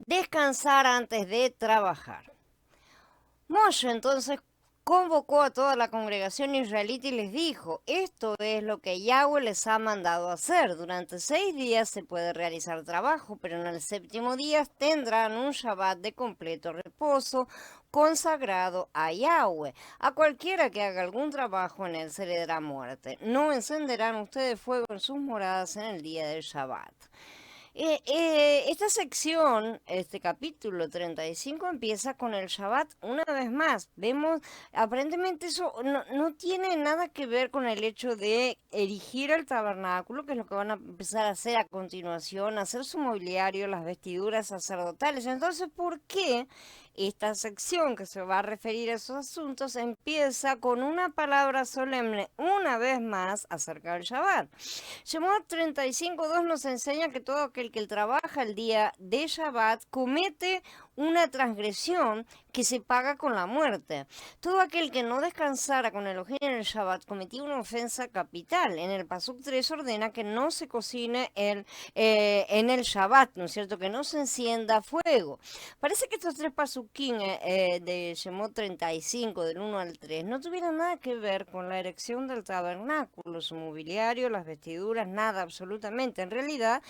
Descansar antes de trabajar. Moshe entonces convocó a toda la congregación israelita y les dijo, esto es lo que Yahweh les ha mandado hacer. Durante 6 días se puede realizar trabajo, pero en el séptimo día tendrán un Shabbat de completo reposo consagrado a Yahweh. A cualquiera que haga algún trabajo en él se le dará muerte. No encenderán ustedes fuego en sus moradas en el día del Shabbat. Esta sección, este capítulo 35 empieza con el Shabbat una vez más. Vemos, aparentemente eso no tiene nada que ver con el hecho de erigir el tabernáculo, que es lo que van a empezar a hacer a continuación, hacer su mobiliario, las vestiduras sacerdotales. Entonces, ¿por qué esta sección que se va a referir a esos asuntos empieza con una palabra solemne una vez más acerca del Shabbat? Shemot 35.2 nos enseña que todo aquel que trabaja el día de Shabbat comete una transgresión que se paga con la muerte. Todo aquel que no descansara con Elohim en el Shabbat cometía una ofensa capital. En el Pasuk 3 ordena que no se cocine en el Shabbat, ¿no es cierto? Que no se encienda fuego. Parece que estos tres Pasukim de Shemot 35, del 1 al 3, no tuvieran nada que ver con la erección del tabernáculo, su mobiliario, las vestiduras, nada absolutamente. En realidad,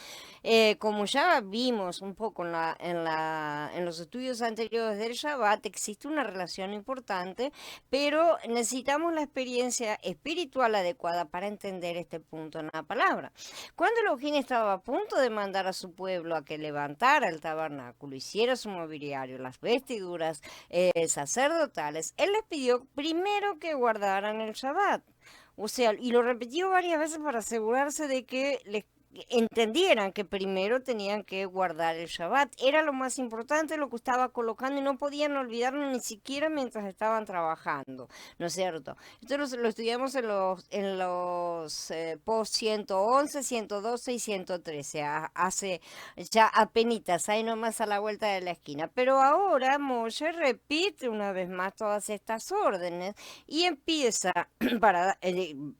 como ya vimos un poco en los estudios anteriores del Shabbat, existe una relación importante, pero necesitamos la experiencia espiritual adecuada para entender este punto en la palabra. Cuando Elohim estaba a punto de mandar a su pueblo a que levantara el tabernáculo, hiciera su mobiliario, las vestiduras sacerdotales, él les pidió primero que guardaran el Shabbat. O sea, y lo repitió varias veces para asegurarse de que les entendieran que primero tenían que guardar el Shabbat. Era lo más importante, lo que estaba colocando y no podían olvidarlo ni siquiera mientras estaban trabajando, ¿no es cierto? Esto lo estudiamos en los post 111, 112 y 113, hace ya apenitas, ahí nomás a la vuelta de la esquina. Pero ahora Moshe repite una vez más todas estas órdenes y empieza para,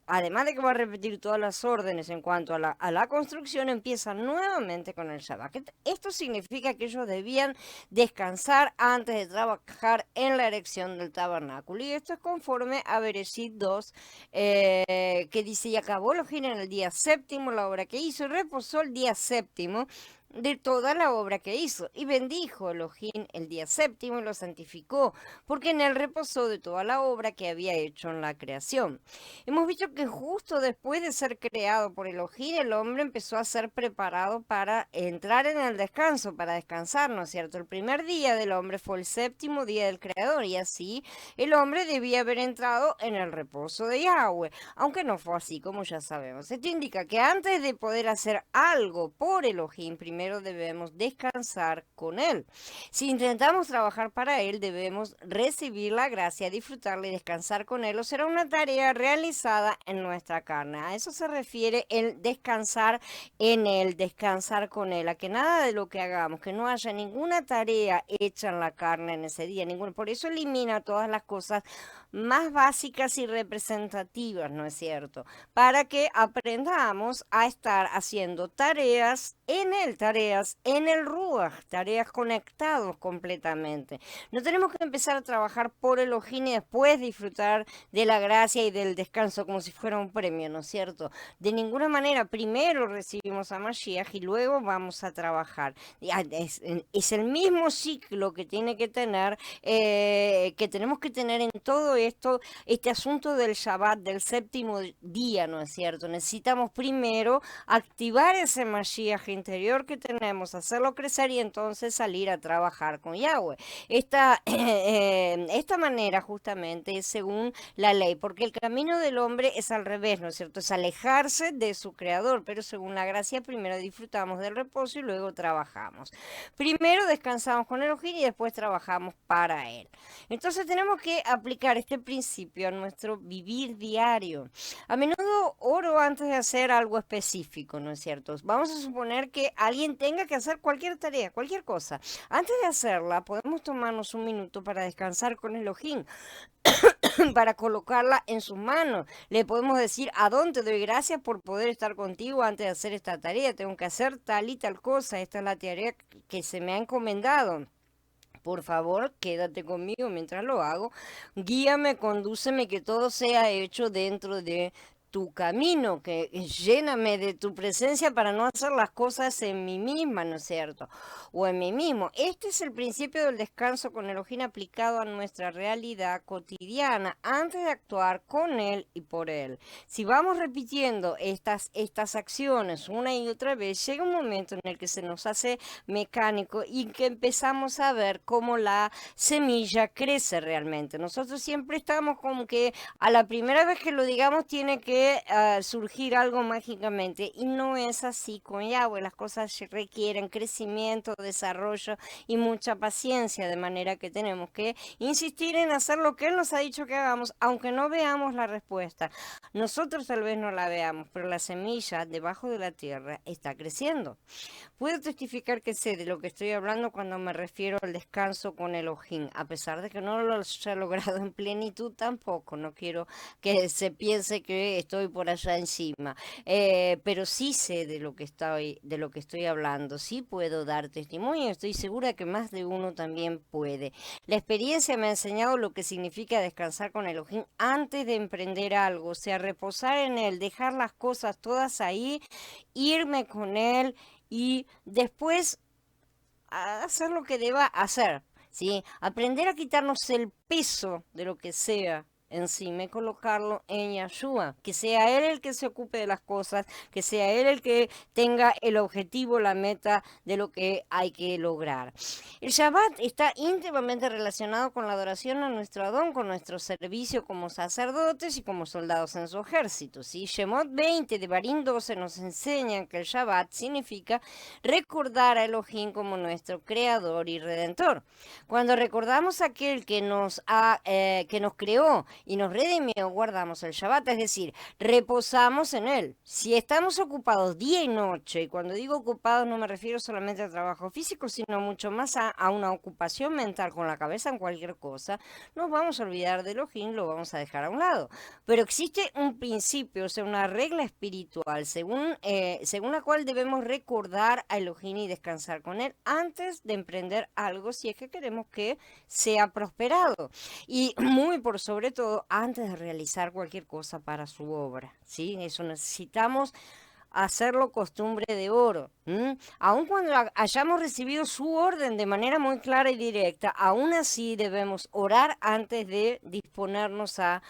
además de que va a repetir todas las órdenes en cuanto a la construcción, empieza nuevamente con el Shabbat. Esto significa que ellos debían descansar antes de trabajar en la erección del tabernáculo. Y esto es conforme a Bereshit 2, que dice, y acabó Elohim en el día séptimo la obra que hizo y reposó el día séptimo de toda la obra que hizo, y bendijo Elohim el día séptimo y lo santificó, porque en él reposó de toda la obra que había hecho en la creación. Hemos visto que justo después de ser creado por Elohim, el hombre empezó a ser preparado para entrar en el descanso, para descansar, ¿no es cierto? El primer día del hombre fue el séptimo día del Creador, y así el hombre debía haber entrado en el reposo de Yahweh, aunque no fue así, como ya sabemos. Esto indica que antes de poder hacer algo por Elohim, primero debemos descansar con él. Si intentamos trabajar para él, debemos recibir la gracia, disfrutarla y descansar con él, o será una tarea realizada en nuestra carne. A eso se refiere el descansar en él, descansar con él, a que nada de lo que hagamos, que no haya ninguna tarea hecha en la carne en ese día, por eso elimina todas las cosas más básicas y representativas, ¿no es cierto? Para que aprendamos a estar haciendo tareas en el Ruach, tareas conectados completamente. No tenemos que empezar a trabajar por Elohim y después disfrutar de la gracia y del descanso como si fuera un premio, ¿no es cierto? De ninguna manera, primero recibimos a Mashiach y luego vamos a trabajar. Es el mismo ciclo que tiene que tener, que tenemos que tener en todo esto, este asunto del Shabbat, del séptimo día, ¿no es cierto? Necesitamos primero activar ese Mashiach interior que tenemos, hacerlo crecer y entonces salir a trabajar con Yahweh. Esta manera justamente es según la ley, porque el camino del hombre es al revés, ¿no es cierto? Es alejarse de su creador, pero según la gracia primero disfrutamos del reposo y luego trabajamos. Primero descansamos con Elohim y después trabajamos para él. Entonces tenemos que aplicar este principio a nuestro vivir diario. A menudo oro antes de hacer algo específico, ¿no es cierto? Vamos a suponer que alguien tenga que hacer cualquier tarea, cualquier cosa. Antes de hacerla, podemos tomarnos un minuto para descansar con Elohim. para colocarla en sus manos. Le podemos decir: Adón, te doy gracias por poder estar contigo antes de hacer esta tarea. Tengo que hacer tal y tal cosa. Esta es la tarea que se me ha encomendado. Por favor, quédate conmigo mientras lo hago. Guíame, condúceme, que todo sea hecho dentro de tu camino, que lléname de tu presencia para no hacer las cosas en mí misma, ¿no es cierto? O en mí mismo. Este es el principio del descanso con Elohim aplicado a nuestra realidad cotidiana antes de actuar con él y por él. Si vamos repitiendo estas acciones una y otra vez, llega un momento en el que se nos hace mecánico y que empezamos a ver cómo la semilla crece realmente. Nosotros siempre estamos como que a la primera vez que lo digamos tiene que surgir algo mágicamente, y no es así con Yahweh. Las cosas requieren crecimiento, desarrollo y mucha paciencia, de manera que tenemos que insistir en hacer lo que Él nos ha dicho que hagamos, aunque no veamos la respuesta. Nosotros tal vez no la veamos, pero la semilla debajo de la tierra está creciendo. Puedo testificar que sé de lo que estoy hablando cuando me refiero al descanso con Elohim, a pesar de que no lo haya logrado en plenitud tampoco. No quiero que se piense que estoy por allá encima, pero sí sé de lo que estoy hablando. Sí puedo dar testimonio, estoy segura que más de uno también puede. La experiencia me ha enseñado lo que significa descansar con Elohim antes de emprender algo, o sea, reposar en él, dejar las cosas todas ahí, irme con él y después hacer lo que deba hacer, ¿sí? Aprender a quitarnos el peso de lo que sea encima y colocarlo en Yahshua, que sea Él el que se ocupe de las cosas, que sea Él el que tenga el objetivo, la meta de lo que hay que lograr. El Shabbat está íntimamente relacionado con la adoración a nuestro Adón, con nuestro servicio como sacerdotes y como soldados en su ejército, ¿sí? Shemot 20 de Barín 12 nos enseña que el Shabbat significa recordar a Elohim como nuestro creador y redentor. Cuando recordamos a aquel que nos creó y nos redimió, guardamos el Shabbat, es decir, reposamos en él. Si estamos ocupados día y noche, y cuando digo ocupados no me refiero solamente al trabajo físico, sino mucho más a una ocupación mental con la cabeza en cualquier cosa, nos vamos a olvidar de Elohim, lo vamos a dejar a un lado. Pero existe un principio, o sea, una regla espiritual, según la cual debemos recordar a Elohim y descansar con él antes de emprender algo, si es que queremos que sea prosperado. Y muy por sobre todo, antes de realizar cualquier cosa para su obra, ¿sí? Eso necesitamos hacerlo costumbre de oro. Aun cuando hayamos recibido su orden de manera muy clara y directa, aún así debemos orar antes de disponernos a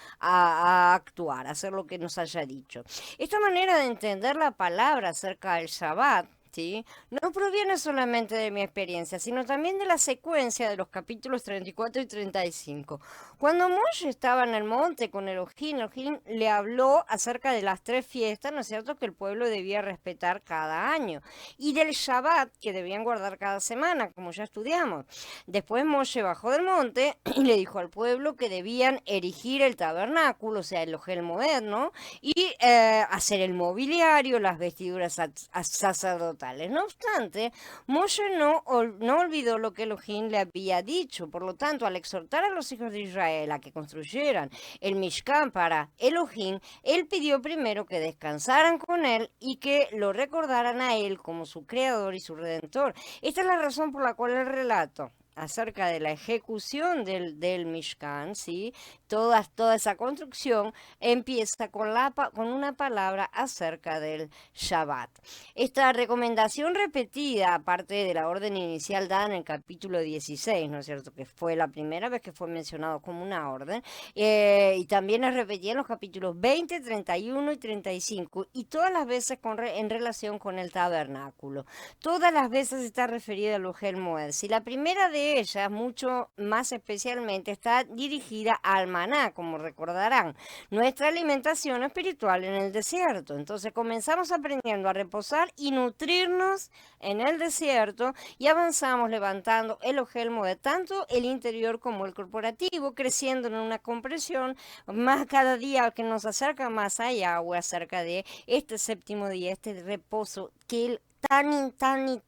actuar, a hacer lo que nos haya dicho. Esta manera de entender la palabra acerca del Shabbat, ¿sí? No proviene solamente de mi experiencia, sino también de la secuencia de los capítulos 34 y 35. Cuando Moshe estaba en el monte con Elohim le habló acerca de las tres fiestas, ¿no es cierto?, que el pueblo debía respetar cada año, y del Shabbat, que debían guardar cada semana, como ya estudiamos. Después Moshe bajó del monte y le dijo al pueblo que debían erigir el tabernáculo, o sea, el Ohel Moed, ¿no?, y hacer el mobiliario, las vestiduras sacerdotales. No obstante, Moshe no olvidó lo que Elohim le había dicho. Por lo tanto, al exhortar a los hijos de Israel a que construyeran el Mishkan para Elohim, él pidió primero que descansaran con él y que lo recordaran a él como su creador y su redentor. Esta es la razón por la cual el relato acerca de la ejecución del Mishkan, ¿sí? Toda esa construcción empieza con una palabra acerca del Shabbat. Esta recomendación repetida, aparte de la orden inicial dada en el capítulo 16, ¿no es cierto?, que fue la primera vez que fue mencionado como una orden, y también es repetida en los capítulos 20, 31 y 35, y todas las veces en relación con el tabernáculo. Todas las veces está referida al Ohel Moed. Si la primera de ellas, mucho más especialmente, está dirigida al maná, como recordarán, nuestra alimentación espiritual en el desierto. Entonces comenzamos aprendiendo a reposar y nutrirnos en el desierto, y avanzamos levantando el Ohel Moed, tanto el interior como el corporativo, creciendo en una comprensión más cada día que nos acerca más a Yahweh acerca de este séptimo día, este reposo que él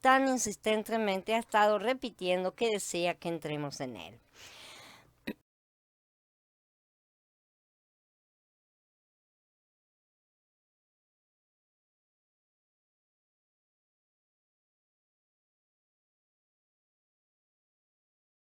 tan insistentemente ha estado repitiendo que desea que entremos en él.